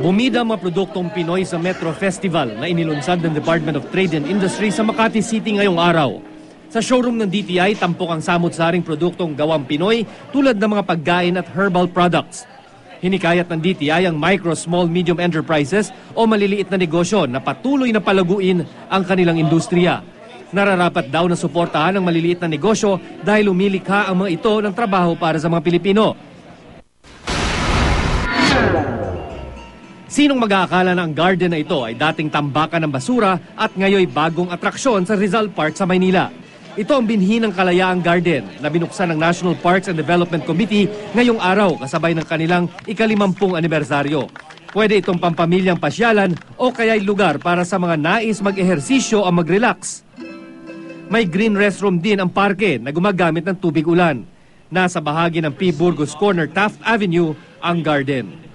Bumida ang mga produktong Pinoy sa Metro Festival na inilunsad ng Department of Trade and Industry sa Makati City ngayong araw. Sa showroom ng DTI, tampok ang samut-saring produktong gawang Pinoy tulad ng mga pagkain at herbal products. Hinikayat ng DTI ang micro, small, medium enterprises o maliliit na negosyo na patuloy na palaguin ang kanilang industriya. Nararapat daw na suportahan ang maliliit na negosyo dahil lumilikha ang mga ito ng trabaho para sa mga Pilipino. Sinong mag-aakala na ang garden na ito ay dating tambakan ng basura at ngayoy bagong atraksyon sa Rizal Park sa Maynila? Ito ang binhi ng Kalayaang Garden na binuksan ng National Parks and Development Committee ngayong araw kasabay ng kanilang ika-50 anibersaryo. Pwede itong pampamilyang pasyalan o kaya'y lugar para sa mga nais mag-ehersisyo o mag-relax. May green restroom din ang parke na gumagamit ng tubig ulan. Nasa bahagi ng P. Burgos Corner, Taft Avenue ang garden.